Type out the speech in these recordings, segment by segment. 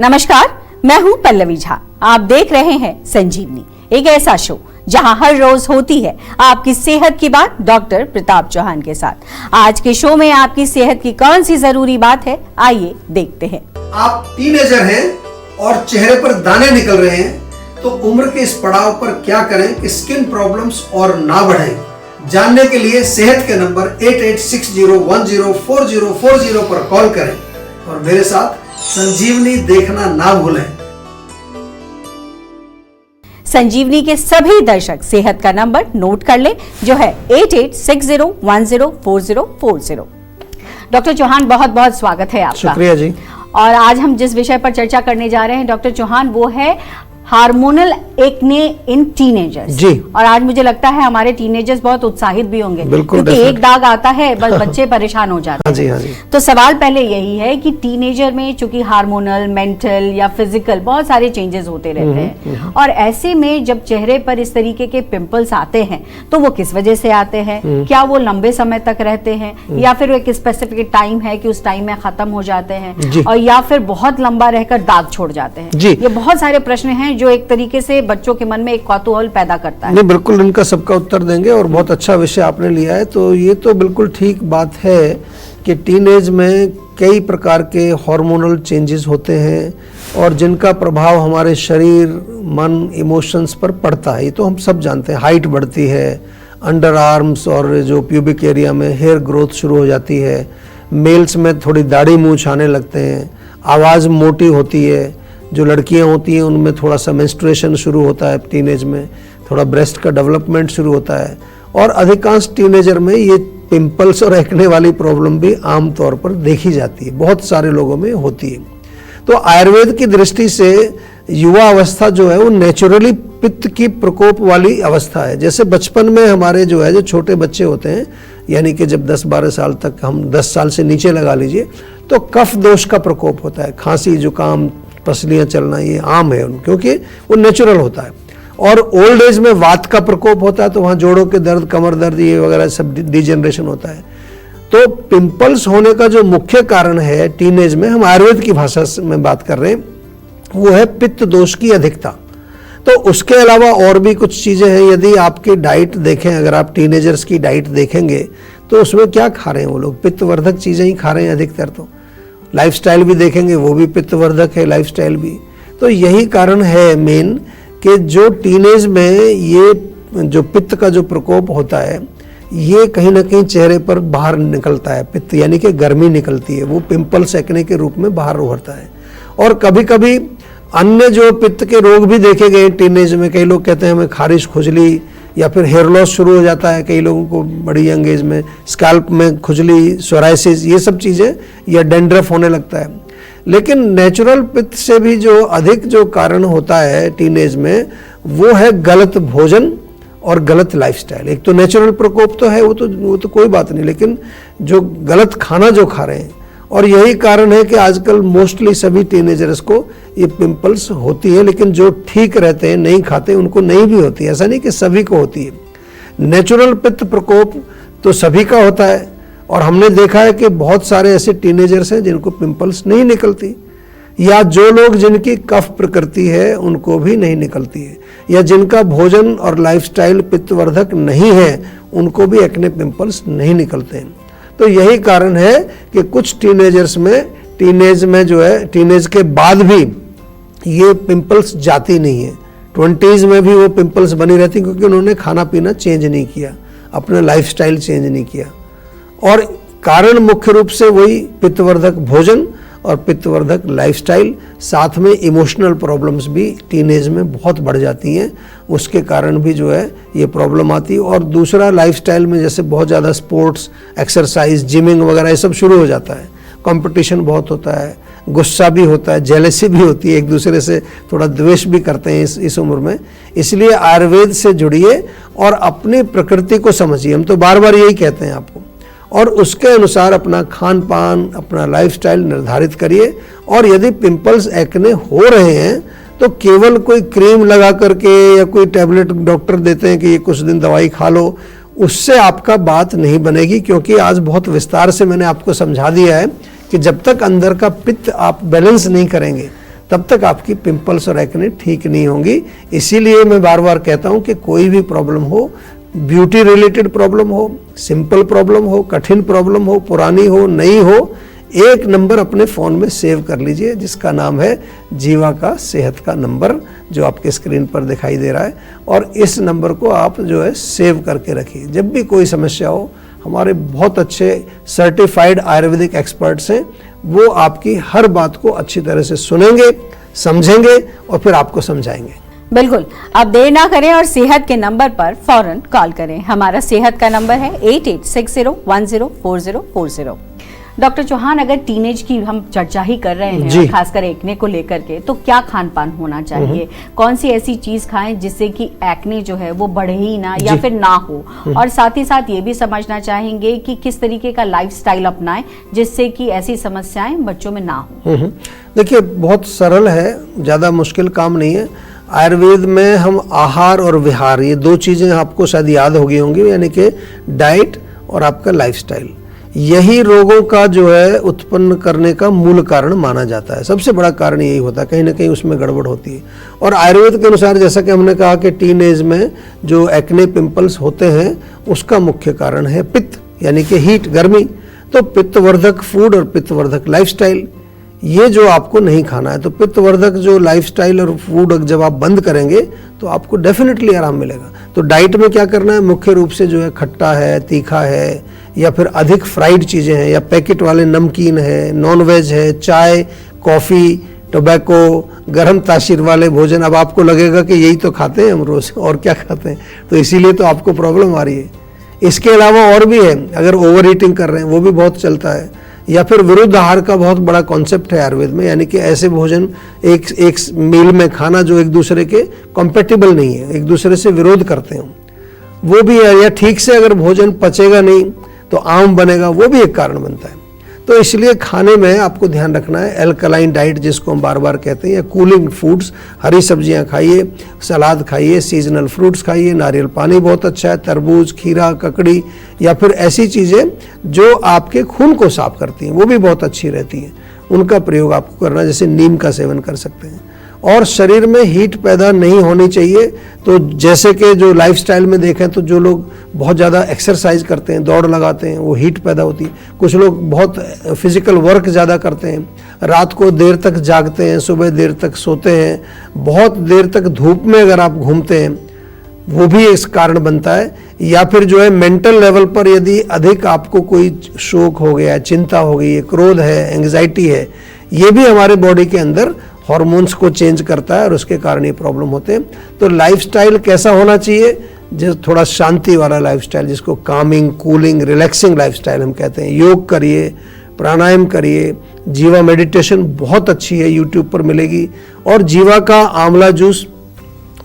नमस्कार, मैं हूं पल्लवी झा। आप देख रहे हैं संजीवनी, एक ऐसा शो जहां हर रोज होती है आपकी सेहत की बात डॉक्टर प्रताप चौहान के साथ। आज के शो में आपकी सेहत की कौन सी जरूरी बात है, आइए देखते हैं। आप टीनेजर हैं और चेहरे पर दाने निकल रहे हैं, तो उम्र के इस पड़ाव पर क्या करें कि स्किन प्रॉब्लम्स और ना बढ़े। जानने के लिए सेहत के नंबर 8860104040 पर कॉल करें और मेरे साथ संजीवनी देखना ना भूलें। संजीवनी के सभी दर्शक सेहत का नंबर नोट कर ले, जो है 8860104040। डॉक्टर चौहान, बहुत बहुत स्वागत है आपका। शुक्रिया जी। और आज हम जिस विषय पर चर्चा करने जा रहे हैं डॉक्टर चौहान, वो है हार्मोनल एक्ने इन टीनेजर्स जी। और आज मुझे लगता है हमारे टीनेजर्स बहुत उत्साहित भी होंगे, क्योंकि एक दाग आता है बस बच्चे परेशान हो जाते हैं। हाँ जी। तो सवाल पहले यही है कि टीनेजर में चूंकि हार्मोनल, मेंटल या फिजिकल बहुत सारे चेंजेस होते रहते हैं, और ऐसे में जब चेहरे पर इस तरीके के पिंपल्स आते हैं तो वो किस वजह से आते हैं? क्या वो लंबे समय तक रहते हैं या फिर एक स्पेसिफिक टाइम है कि उस टाइम में खत्म हो जाते हैं, और या फिर बहुत लंबा रहकर दाग छोड़ जाते हैं? ये बहुत सारे प्रश्न हैं जो एक तरीके से बच्चों के मन में एक कौतूहल पैदा करता है। नहीं, बिल्कुल इनका सबका उत्तर देंगे और बहुत अच्छा विषय आपने लिया है। तो ये तो बिल्कुल ठीक बात है कि टीनेज में कई प्रकार के हार्मोनल चेंजेस होते हैं और जिनका प्रभाव हमारे शरीर, मन, इमोशंस पर पड़ता है। ये तो हम सब जानते हैं। हाइट बढ़ती है, अंडर आर्म्स और जो प्यूबिक एरिया में हेयर ग्रोथ शुरू हो जाती है, मेल्स में थोड़ी दाढ़ी मूंछ आने लगते हैं, आवाज़ मोटी होती है, जो लड़कियां होती हैं उनमें थोड़ा सा मेंस्ट्रुएशन शुरू होता है, टीनेज में थोड़ा ब्रेस्ट का डेवलपमेंट शुरू होता है, और अधिकांश टीनेजर में ये पिंपल्स और एक्ने वाली प्रॉब्लम भी आम तौर पर देखी जाती है, बहुत सारे लोगों में होती है। तो आयुर्वेद की दृष्टि से युवा अवस्था जो है वो नेचुरली पित्त की प्रकोप वाली अवस्था है। जैसे बचपन में हमारे जो है, जो छोटे बच्चे होते हैं, यानी कि जब 10-12 साल तक, हम 10 साल से नीचे लगा लीजिए, तो कफ दोष का प्रकोप होता है, खांसी, जुकाम, पसलियाँ चलना, ये आम है क्योंकि वो नेचुरल होता है। और ओल्ड एज में वात का प्रकोप होता है, तो वहाँ जोड़ों के दर्द, कमर दर्द, ये वगैरह सब डिजेनरेशन होता है। तो पिंपल्स होने का जो मुख्य कारण है टीनेज में, हम आयुर्वेद की भाषा में बात कर रहे हैं, वो है पित्त दोष की अधिकता। तो उसके अलावा और भी कुछ चीज़ें हैं। यदि आपकी डाइट देखें, अगर आप टीनेजर्स की डाइट देखेंगे तो उसमें क्या खा रहे हैं वो लोग? पित्तवर्धक चीज़ें ही खा रहे हैं अधिकतर। तो लाइफस्टाइल भी देखेंगे, वो भी पित्तवर्धक है लाइफस्टाइल भी। तो यही कारण है मेन कि जो टीनेज में ये जो पित्त का जो प्रकोप होता है, ये कहीं ना कहीं चेहरे पर बाहर निकलता है। पित्त यानी कि गर्मी निकलती है, वो पिंपल्स एक्ने के रूप में बाहर उभरता है। और कभी कभी अन्य जो पित्त के रोग भी देखे गए टीनेज में। कई लोग कहते हैं हमें खारिश, खुजली या फिर हेयर लॉस शुरू हो जाता है कई लोगों को बड़ी यंग एज में, स्कैल्प में खुजली, सोराइसिस, ये सब चीज़ें, या डेंड्रफ होने लगता है। लेकिन नेचुरल पित्त से भी जो अधिक जो कारण होता है टीनेज में, वो है गलत भोजन और गलत लाइफस्टाइल। एक तो नेचुरल प्रकोप तो है, वो तो कोई बात नहीं, लेकिन जो गलत खाना जो खा रहे हैं, और यही कारण है कि आजकल मोस्टली सभी टीनेजर्स को ये पिंपल्स होती है। लेकिन जो ठीक रहते हैं, नहीं खाते, उनको नहीं भी होती है। ऐसा नहीं कि सभी को होती है। नेचुरल पित्त प्रकोप तो सभी का होता है, और हमने देखा है कि बहुत सारे ऐसे टीनेजर्स हैं जिनको पिंपल्स नहीं निकलती, या जो लोग जिनकी कफ प्रकृति है उनको भी नहीं निकलती है, या जिनका भोजन और लाइफस्टाइल पित्तवर्धक नहीं है उनको भी एक्ने पिंपल्स नहीं निकलते हैं। तो यही कारण है कि कुछ टीनेजर्स में, टीनेज में जो है, टीनेज के बाद भी ये पिंपल्स जाती नहीं है। 20s में भी वो पिंपल्स बनी रहती, क्योंकि उन्होंने खाना पीना चेंज नहीं किया, अपना लाइफस्टाइल चेंज नहीं किया। और कारण मुख्य रूप से वही पित्तवर्धक भोजन और पित्तवर्धक लाइफस्टाइल, साथ में इमोशनल प्रॉब्लम्स भी टीनेज में बहुत बढ़ जाती हैं। उसके कारण भी जो है ये प्रॉब्लम आती है। और दूसरा, लाइफस्टाइल में जैसे बहुत ज़्यादा स्पोर्ट्स, एक्सरसाइज, जिमिंग वगैरह ये सब शुरू हो जाता है, कंपटीशन बहुत होता है, गुस्सा भी होता है, जेलसी भी होती है, एक दूसरे से थोड़ा द्वेष भी करते हैं इस उम्र में। इसलिए आयुर्वेद से जुड़िए और अपनी प्रकृति को समझिए। हम तो बार बार यही कहते हैं आपको, और उसके अनुसार अपना खान पान, अपना लाइफस्टाइल निर्धारित करिए। और यदि पिंपल्स एक्ने हो रहे हैं तो केवल कोई क्रीम लगा करके या कोई टैबलेट डॉक्टर देते हैं कि ये कुछ दिन दवाई खा लो, उससे आपका बात नहीं बनेगी। क्योंकि आज बहुत विस्तार से मैंने आपको समझा दिया है कि जब तक अंदर का पित्त आप बैलेंस नहीं करेंगे, तब तक आपकी पिंपल्स और एक्ने ठीक नहीं होंगी। इसीलिए मैं बार बार कहता हूं कि कोई भी प्रॉब्लम हो, ब्यूटी रिलेटेड प्रॉब्लम हो, सिंपल प्रॉब्लम हो, कठिन प्रॉब्लम हो, पुरानी हो, नई हो, एक नंबर अपने फ़ोन में सेव कर लीजिए जिसका नाम है जीवा का सेहत का नंबर, जो आपके स्क्रीन पर दिखाई दे रहा है। और इस नंबर को आप जो है सेव करके रखिए। जब भी कोई समस्या हो, हमारे बहुत अच्छे सर्टिफाइड आयुर्वेदिक एक्सपर्ट्स हैं, वो आपकी हर बात को अच्छी तरह से सुनेंगे, समझेंगे और फिर आपको समझाएंगे। बिल्कुल, आप देर ना करें और सेहत के नंबर पर फौरन कॉल करें। हमारा सेहत का नंबर है 8860104040। डॉक्टर चौहान, अगर टीनेज की हम चर्चा ही कर रहे हैं, खासकर एक्ने को लेकर के, तो क्या खान पान होना चाहिए? कौन सी ऐसी चीज खाएं जिससे कि एक्ने जो है वो बढ़े ही ना या फिर ना हो? और साथ ही साथ ये भी समझना चाहेंगे कि किस तरीके का लाइफस्टाइल अपनाएं जिससे कि ऐसी समस्याएं बच्चों में ना हो। देखिए, बहुत सरल है, ज्यादा मुश्किल काम नहीं है। आयुर्वेद में हम आहार और विहार, ये दो चीजें आपको शायद याद हो गई होंगी, यानी कि डाइट और आपका लाइफस्टाइल, यही रोगों का जो है उत्पन्न करने का मूल कारण माना जाता है। सबसे बड़ा कारण यही होता है, कहीं ना कहीं उसमें गड़बड़ होती है। और आयुर्वेद के अनुसार, जैसा कि हमने कहा कि टीन एज में जो एक्ने पिंपल्स होते हैं उसका मुख्य कारण है पित्त, यानी कि हीट, गर्मी। तो पित्तवर्धक फूड और पित्तवर्धक लाइफस्टाइल, ये जो आपको नहीं खाना है। तो पित्तवर्धक जो लाइफस्टाइल और फूड जब आप बंद करेंगे तो आपको डेफिनेटली आराम मिलेगा। तो डाइट में क्या करना है, मुख्य रूप से जो है खट्टा है, तीखा है, या फिर अधिक फ्राइड चीज़ें हैं, या पैकेट वाले नमकीन है, नॉन वेज है, चाय, कॉफ़ी, टोबैको, गर्म तासीर वाले भोजन। अब आपको लगेगा कि यही तो खाते हैं हम रोज़, और क्या खाते हैं, तो इसीलिए तो आपको प्रॉब्लम आ रही है। इसके अलावा और भी है, अगर ओवर ईटिंग कर रहे हैं वो भी बहुत चलता है। या फिर विरुद्ध आहार का बहुत बड़ा कॉन्सेप्ट है आयुर्वेद में, यानी कि ऐसे भोजन एक मील में खाना जो एक दूसरे के कॉम्पेटिबल नहीं है, एक दूसरे से विरोध करते हैं, वो भी है। या ठीक से अगर भोजन पचेगा नहीं तो आम बनेगा, वो भी एक कारण बनता है। तो इसलिए खाने में आपको ध्यान रखना है एल्कलाइन डाइट, जिसको हम बार बार कहते हैं, या कूलिंग फूड्स, हरी सब्जियां खाइए, सलाद खाइए, सीजनल फ्रूट्स खाइए, नारियल पानी बहुत अच्छा है, तरबूज, खीरा, ककड़ी, या फिर ऐसी चीज़ें जो आपके खून को साफ करती हैं वो भी बहुत अच्छी रहती हैं, उनका प्रयोग आपको करना। जैसे नीम का सेवन कर सकते हैं। और शरीर में हीट पैदा नहीं होनी चाहिए। तो जैसे कि जो लाइफस्टाइल में देखें तो जो लोग बहुत ज़्यादा एक्सरसाइज करते हैं, दौड़ लगाते हैं, वो हीट पैदा होती है। कुछ लोग बहुत फिजिकल वर्क ज़्यादा करते हैं, रात को देर तक जागते हैं, सुबह देर तक सोते हैं, बहुत देर तक धूप में अगर आप घूमते हैं, वो भी इस कारण बनता है। या फिर जो है मेंटल लेवल पर यदि अधिक आपको कोई शोक हो गया, चिंता हो गई है, क्रोध है, एंग्जाइटी है, ये भी हमारे बॉडी के अंदर हार्मोन्स को चेंज करता है और उसके कारण ये प्रॉब्लम होते हैं। तो लाइफस्टाइल कैसा होना चाहिए, जो थोड़ा शांति वाला लाइफस्टाइल, जिसको कामिंग, कूलिंग, रिलैक्सिंग लाइफस्टाइल हम कहते हैं। योग करिए, प्राणायाम करिए, जीवा मेडिटेशन बहुत अच्छी है, यूट्यूब पर मिलेगी। और जीवा का आंवला जूस,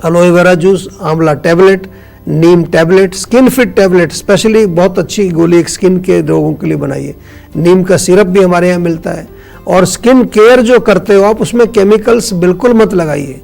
एलोवेरा जूस, आंवला टैबलेट, नीम tablet, skin fit tablet, specially बहुत अच्छी गोली एक स्किन के रोगों के लिए बनाई है। नीम का सिरप भी हमारे यहाँ मिलता है। और स्किन केयर जो करते हो आप, उसमें केमिकल्स बिल्कुल मत लगाइए।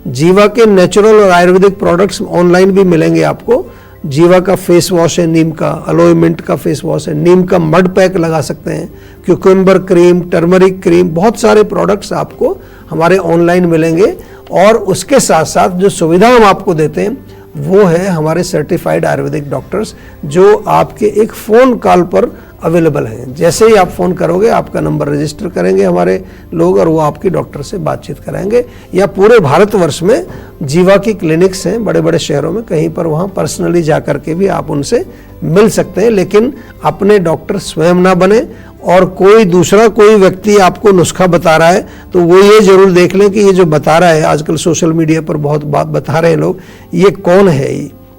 जीवा के नेचुरल और आयुर्वेदिक प्रोडक्ट्स ऑनलाइन भी मिलेंगे आपको। जीवा का फेस वॉश है, नीम का, अलोए मिंट का फेस वॉश है, नीम का मड पैक लगा सकते हैं, क्यूकम्बर क्रीम, टर्मरिक क्रीम, बहुत सारे प्रोडक्ट्स आपको हमारे ऑनलाइन मिलेंगे। और उसके साथ साथ जो सुविधा हम आपको देते हैं वो है हमारे सर्टिफाइड आयुर्वेदिक डॉक्टर्स, जो आपके एक फ़ोन कॉल पर अवेलेबल हैं। जैसे ही आप फ़ोन करोगे, आपका नंबर रजिस्टर करेंगे हमारे लोग और वो आपकी डॉक्टर से बातचीत कराएंगे। या पूरे भारतवर्ष में जीवा की क्लिनिक्स हैं बड़े बड़े शहरों में, कहीं पर वहाँ पर्सनली जा कर के भी आप उनसे मिल सकते हैं। लेकिन अपने डॉक्टर स्वयं ना बने, और कोई दूसरा कोई व्यक्ति आपको नुस्खा बता रहा है तो वो ये जरूर देख लें कि ये जो बता रहा है, आजकल सोशल मीडिया पर बहुत बात बता रहे हैं लोग, ये कौन है,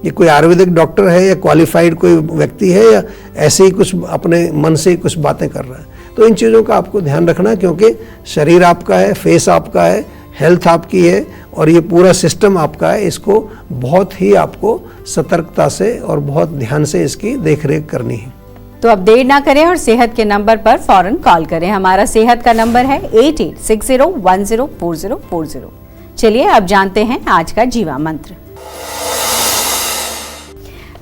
ये कोई आयुर्वेदिक डॉक्टर है या क्वालिफाइड कोई व्यक्ति है, या ऐसे ही कुछ अपने मन से ही कुछ बातें कर रहा है। तो इन चीज़ों का आपको ध्यान रखना, क्योंकि शरीर आपका है, फेस आपका है, हेल्थ आपकी है, और ये पूरा सिस्टम आपका है। इसको बहुत ही आपको सतर्कता से और बहुत ध्यान से इसकी देखरेख करनी है। तो अब देर ना करें और सेहत के नंबर पर फौरन कॉल करें। हमारा सेहत का नंबर है 8860104040। चलिए अब जानते हैं आज का जीवा मंत्र।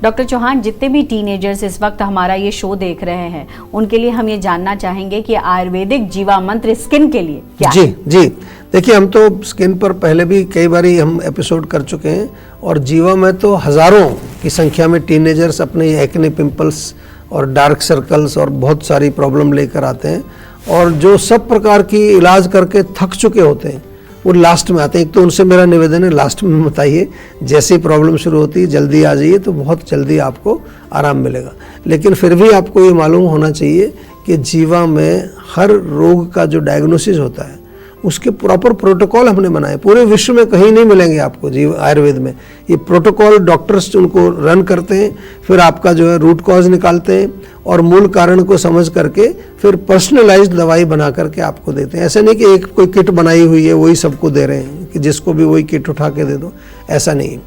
डॉक्टर चौहान, जितने भी टीनेजर्स इस वक्त हमारा ये शो देख रहे हैं, उनके लिए हम ये जानना चाहेंगे कि आयुर्वेदिक जीवा मंत्र स्किन के लिए क्या जी है? जी, देखिए हम तो स्किन पर पहले भी कई बार हम एपिसोड कर चुके हैं, और जीवा में तो हजारों की संख्या में टीनेजर्स अपने एक्ने, पिंपल्स और डार्क सर्कल्स और बहुत सारी प्रॉब्लम लेकर आते हैं, और जो सब प्रकार की इलाज करके थक चुके होते हैं वो लास्ट में आते हैं। एक तो उनसे मेरा निवेदन है, लास्ट में बताइए, जैसे ही प्रॉब्लम शुरू होती है जल्दी आ जाइए, तो बहुत जल्दी आपको आराम मिलेगा। लेकिन फिर भी आपको ये मालूम होना चाहिए कि जीवा में हर रोग का जो डायग्नोसिस होता है उसके प्रॉपर प्रोटोकॉल हमने बनाए, पूरे विश्व में कहीं नहीं मिलेंगे आपको जीव आयुर्वेद में। ये प्रोटोकॉल डॉक्टर्स उनको रन करते हैं, फिर आपका जो है रूट कॉज निकालते हैं और मूल कारण को समझ करके फिर पर्सनलाइज्ड दवाई बना करके आपको देते हैं। ऐसा नहीं कि एक कोई किट बनाई हुई है वही सबको दे रहे हैं कि जिसको भी वही किट उठा के दे दो, ऐसा नहीं है।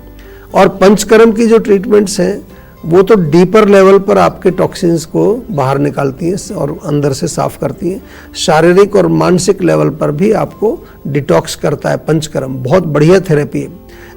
और पंचकर्म की जो ट्रीटमेंट्स हैं वो तो डीपर लेवल पर आपके टॉक्सिन्स को बाहर निकालती हैं और अंदर से साफ करती हैं। शारीरिक और मानसिक लेवल पर भी आपको डिटॉक्स करता है पंचकर्म, बहुत बढ़िया थेरेपी है।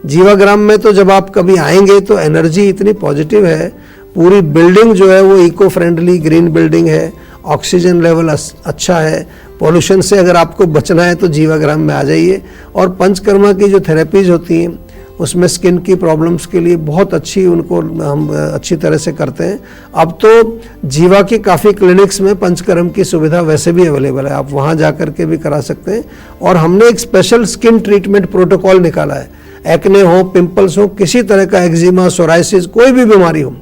जीवाग्राम में तो जब आप कभी आएंगे तो एनर्जी इतनी पॉजिटिव है, पूरी बिल्डिंग जो है वो इको फ्रेंडली ग्रीन बिल्डिंग है, ऑक्सीजन लेवल अच्छा है, पॉल्यूशन से अगर आपको बचना है तो जीवाग्राम में आ जाइए। और पंचकर्मा की जो थेरेपीज होती हैं उसमें स्किन की प्रॉब्लम्स के लिए बहुत अच्छी उनको हम अच्छी तरह से करते हैं। अब तो जीवा की काफ़ी क्लिनिक्स में पंचकर्म की सुविधा वैसे भी अवेलेबल है, आप वहाँ जा कर के भी करा सकते हैं। और हमने एक स्पेशल स्किन ट्रीटमेंट प्रोटोकॉल निकाला है, एक्ने हो, पिंपल्स हो, किसी तरह का एक्जिमा, सोराइसिस, कोई भी बीमारी हो,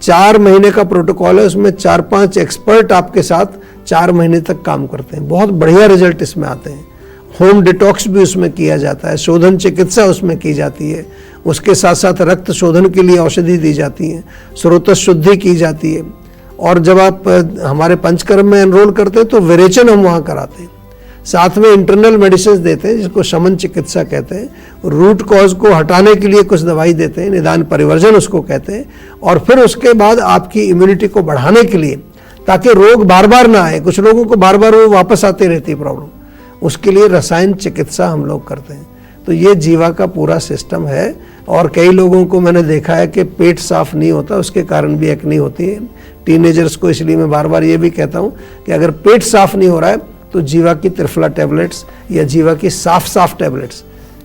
4 महीने का प्रोटोकॉल है। उसमें 4-5 एक्सपर्ट आपके साथ 4 महीने तक काम करते हैं, बहुत बढ़िया रिजल्ट इसमें आते हैं। होम डिटॉक्स भी उसमें किया जाता है, शोधन चिकित्सा उसमें की जाती है, उसके साथ साथ रक्त शोधन के लिए औषधि दी जाती है, स्रोत शुद्धि की जाती है। और जब आप हमारे पंचकर्म में एनरोल करते हैं तो विरेचन हम वहाँ कराते हैं, साथ में इंटरनल मेडिसिन देते हैं जिसको शमन चिकित्सा कहते हैं, रूट कॉज को हटाने के लिए कुछ दवाई देते हैं, निदान परिवर्जन उसको कहते हैं। और फिर उसके बाद आपकी इम्यूनिटी को बढ़ाने के लिए, ताकि रोग बार बार ना आए, कुछ लोगों को बार बार वो वापस आती रहती है प्रॉब्लम, उसके लिए रसायन चिकित्सा हम लोग करते हैं। तो ये जीवा का पूरा सिस्टम है। और कई लोगों को मैंने देखा है कि पेट साफ नहीं होता, उसके कारण भी एक्ने होती है टीनेजर्स को। इसलिए मैं बार बार ये भी कहता हूँ कि अगर पेट साफ नहीं हो रहा है तो जीवा की त्रिफला टैबलेट्स या जीवा की साफ टैबलेट्स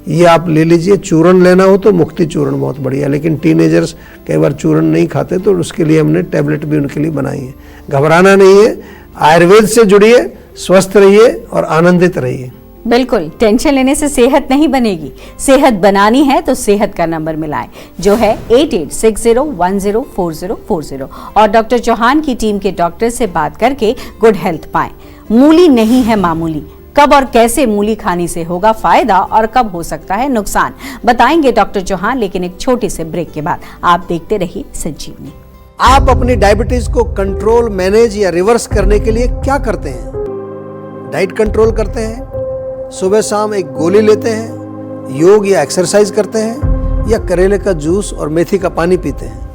ये आप ले लीजिए। चूर्ण लेना हो तो मुक्ति चूर्ण बहुत बढ़िया, लेकिन टीनेजर्स कई बार चूर्ण नहीं खाते तो उसके लिए हमने टैबलेट भी उनके लिए बनाई है। घबराना नहीं है, आयुर्वेद से जुड़िए, स्वस्थ रहिए और आनंदित रहिए। बिल्कुल, टेंशन लेने से सेहत नहीं बनेगी, सेहत बनानी है तो सेहत का नंबर मिलाएं जो है 8860104040। और डॉक्टर चौहान की टीम के डॉक्टर से बात करके गुड हेल्थ पाएं। मूली नहीं है मामूली, कब और कैसे मूली खाने से होगा फायदा और कब हो सकता है नुकसान, बताएंगे डॉक्टर चौहान, लेकिन एक छोटे से ब्रेक के बाद। आप देखते रहिए संजीवनी। आप अपनी डायबिटीज को कंट्रोल, मैनेज या रिवर्स करने के लिए क्या करते हैं? डाइट कंट्रोल करते हैं, सुबह शाम एक गोली लेते हैं, योग या एक्सरसाइज करते हैं, या करेले का जूस और मेथी का पानी पीते हैं।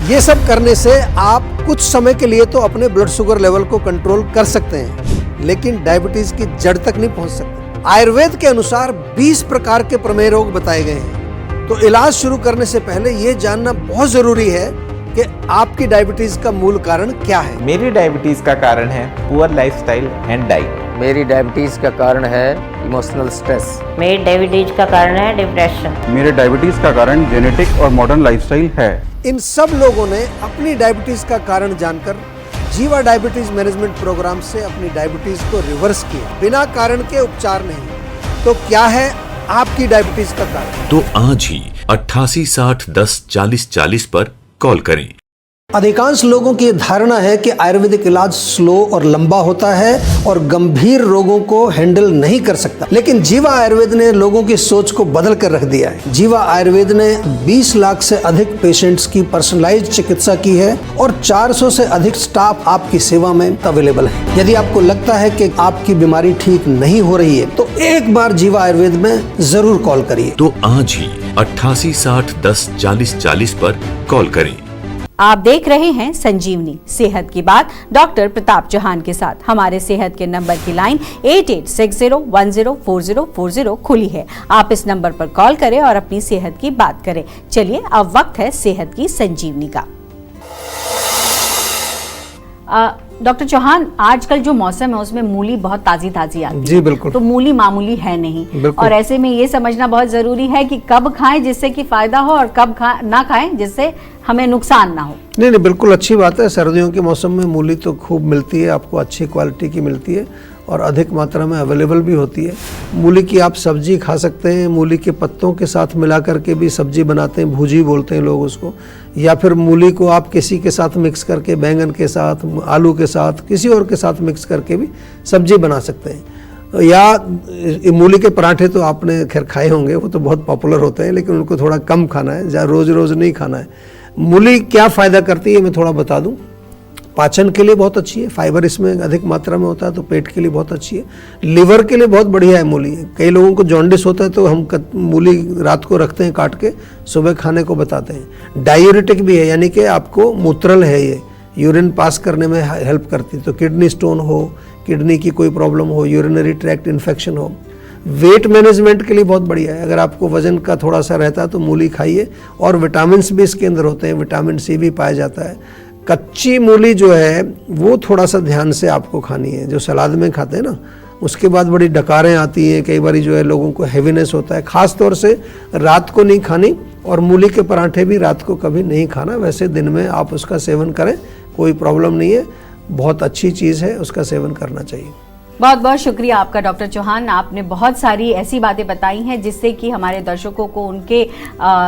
ये सब करने से आप कुछ समय के लिए तो अपने ब्लड शुगर लेवल को कंट्रोल कर सकते हैं, लेकिन डायबिटीज की जड़ तक नहीं पहुंच सकते। आयुर्वेद के अनुसार 20 प्रकार के प्रमेय रोग बताए गए हैं। तो इलाज शुरू करने से पहले ये जानना बहुत जरूरी है कि आपकी डायबिटीज का मूल कारण क्या है। मेरी डायबिटीज का कारण है पुअर लाइफस्टाइल एंड डाइट। मेरी डायबिटीज का कारण है इमोशनल स्ट्रेस। मेरी डायबिटीज का कारण है डिप्रेशन। मेरे डायबिटीज का कारण जेनेटिक और मॉडर्न लाइफस्टाइल है। इन सब लोगों ने अपनी डायबिटीज का कारण जानकर जीवा डायबिटीज मैनेजमेंट प्रोग्राम से अपनी डायबिटीज को रिवर्स किया, बिना कारण के उपचार नहीं। तो क्या है आपकी डायबिटीज का कारण? तो आज ही 88 60 10 40 40 पर कॉल करें। अधिकांश लोगों की धारणा है कि आयुर्वेदिक इलाज स्लो और लंबा होता है और गंभीर रोगों को हैंडल नहीं कर सकता, लेकिन जीवा आयुर्वेद ने लोगों की सोच को बदल कर रख दिया है। जीवा आयुर्वेद ने 20 लाख से अधिक पेशेंट्स की पर्सनलाइज्ड चिकित्सा की है और 400 से अधिक स्टाफ आपकी सेवा में अवेलेबल है। यदि आपको लगता है कि आपकी बीमारी ठीक नहीं हो रही है तो एक बार जीवा आयुर्वेद में जरूर कॉल करिए। तो आज ही 88 60 10 40 40 पर कॉल करें। आप देख रहे हैं संजीवनी सेहत की बात डॉक्टर प्रताप चौहान के साथ। हमारे सेहत के नंबर की लाइन 8860104040 खुली है। आप इस नंबर पर कॉल करें और अपनी सेहत की बात करें। चलिए अब वक्त है सेहत की संजीवनी का। डॉक्टर चौहान, आजकल जो मौसम है उसमें मूली बहुत ताजी ताजी आती है। जी बिल्कुल। तो मूली मामूली है नहीं, और ऐसे में ये समझना बहुत जरूरी है कि कब खाएं जिससे कि फायदा हो और कब ना खाएं जिससे हमें नुकसान ना हो। नहीं, बिल्कुल अच्छी बात है। सर्दियों के मौसम में मूली तो खूब मिलती है, आपको अच्छी क्वालिटी की मिलती है और अधिक मात्रा में अवेलेबल भी होती है। मूली की आप सब्जी खा सकते हैं, मूली के पत्तों के साथ मिला करके भी सब्जी बनाते हैं, भुजी बोलते हैं लोग उसको, या फिर मूली को आप किसी के साथ मिक्स करके, बैंगन के साथ, आलू के साथ, किसी और के साथ मिक्स करके भी सब्जी बना सकते हैं। या मूली के पराठे तो आपने खैर खाए होंगे, वो तो बहुत पॉपुलर होते हैं, लेकिन उनको थोड़ा कम खाना है, जहाँ रोज़ रोज़ नहीं खाना है। मूली क्या फ़ायदा करती है मैं थोड़ा बता दूं। पाचन के लिए बहुत अच्छी है, फाइबर इसमें अधिक मात्रा में होता है, तो पेट के लिए बहुत अच्छी है। लिवर के लिए बहुत बढ़िया है मूली। कई लोगों को जॉन्डिस होता है तो हम मूली रात को रखते हैं काट के, सुबह खाने को बताते हैं। डायूरेटिक भी है, यानी कि आपको मूत्रल है, ये यूरिन पास करने में हेल्प करती है। तो किडनी स्टोन हो, किडनी की कोई प्रॉब्लम हो, यूरिनरी ट्रैक्ट इन्फेक्शन हो। वेट मैनेजमेंट के लिए बहुत बढ़िया है। अगर आपको वजन का थोड़ा सा रहता है तो मूली खाइए। और विटामिन भी इसके अंदर होते हैं, विटामिन सी भी पाया जाता है। कच्ची मूली जो है वो थोड़ा सा ध्यान से आपको खानी है। जो सलाद में खाते हैं ना, उसके बाद बड़ी डकारें आती हैं, कई बार जो है लोगों को हैवीनेस होता है। ख़ास तौर से रात को नहीं खानी, और मूली के पराठे भी रात को कभी नहीं खाना। वैसे दिन में आप उसका सेवन करें, कोई प्रॉब्लम नहीं है, बहुत अच्छी चीज़ है, उसका सेवन करना चाहिए। बहुत बहुत शुक्रिया आपका डॉक्टर चौहान। आपने बहुत सारी ऐसी बातें बताई हैं जिससे कि हमारे दर्शकों को उनके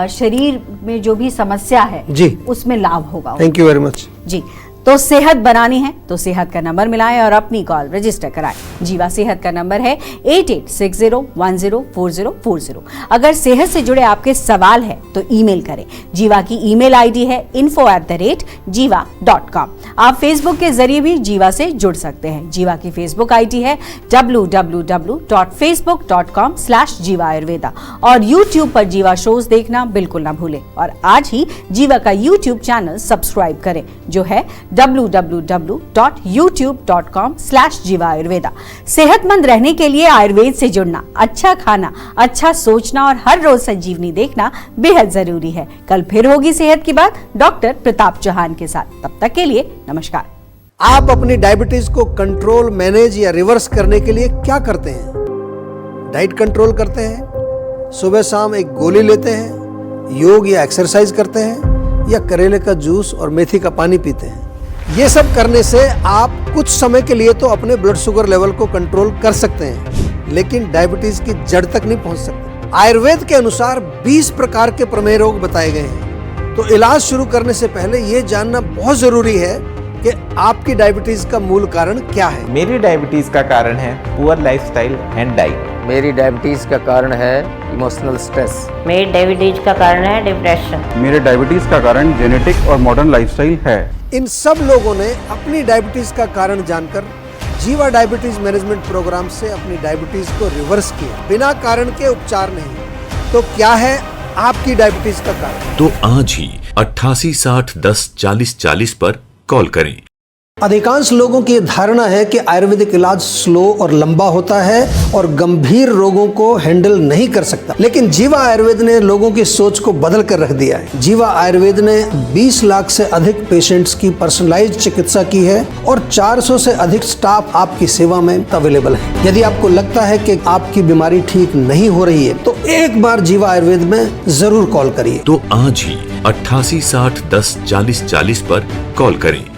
शरीर में जो भी समस्या है जी उसमें लाभ होगा। थैंक यू वेरी मच जी। तो सेहत बनानी है तो सेहत का नंबर मिलाएं और अपनी कॉल रजिस्टर कराएं। जीवा सेहत का नंबर है 8860104040। अगर सेहत से जुड़े आपके सवाल है तो ईमेल करें। जीवा की ईमेल आईडी है info@jiva.com। आप फेसबुक के जरिए भी जीवा से जुड़ सकते हैं। जीवा की फेसबुक आईडी है www.facebook.com/jiva ayurveda। और यूट्यूब पर जीवा शोज देखना बिल्कुल ना भूलें। और आज ही जीवा का यूट्यूब चैनल सब्सक्राइब करें, जो है www.youtube.com/jiva ayurveda। सेहतमंद रहने के लिए आयुर्वेद से जुड़ना, अच्छा खाना, अच्छा सोचना और हर रोज संजीवनी देखना बेहद जरूरी है। कल फिर होगी सेहत की बात डॉक्टर प्रताप चौहान के साथ। तब तक के लिए नमस्कार। आप अपनी डायबिटीज को कंट्रोल, मैनेज या रिवर्स करने के लिए क्या करते हैं? डाइट कंट्रोल करते हैं, सुबह शाम एक गोली लेते हैं, योग या एक्सरसाइज करते हैं, या करेले का जूस और मेथी का पानी पीते हैं? ये सब करने से आप कुछ समय के लिए तो अपने ब्लड शुगर लेवल को कंट्रोल कर सकते हैं, लेकिन डायबिटीज की जड़ तक नहीं पहुंच सकते। आयुर्वेद के अनुसार 20 प्रकार के प्रमेय रोग बताए गए हैं। तो इलाज शुरू करने से पहले ये जानना बहुत जरूरी है कि आपकी डायबिटीज का मूल कारण क्या है। मेरी डायबिटीज का कारण है पुअर लाइफस्टाइल एंड डाइट। मेरी डायबिटीज़ का कारण है इमोशनल स्ट्रेस। मेरी डायबिटीज का कारण है डिप्रेशन। मेरे डायबिटीज़ का कारण जेनेटिक और मॉडर्न लाइफस्टाइल है। इन सब लोगों ने अपनी डायबिटीज का कारण जानकर जीवा डायबिटीज मैनेजमेंट प्रोग्राम से अपनी डायबिटीज को रिवर्स किया, बिना कारण के उपचार नहीं। तो क्या है आपकी डायबिटीज का कारण? तो आज ही 8860104040 पर कॉल करें। अधिकांश लोगों की धारणा है कि आयुर्वेदिक इलाज स्लो और लंबा होता है और गंभीर रोगों को हैंडल नहीं कर सकता, लेकिन जीवा आयुर्वेद ने लोगों की सोच को बदल कर रख दिया है। जीवा आयुर्वेद ने 20 लाख से अधिक पेशेंट्स की पर्सनलाइज्ड चिकित्सा की है और 400 से अधिक स्टाफ आपकी सेवा में अवेलेबल है। यदि आपको लगता है कि आपकी बीमारी ठीक नहीं हो रही है तो एक बार जीवा आयुर्वेद में जरूर कॉल करिए। तो आज ही 8860104040 पर कॉल करें।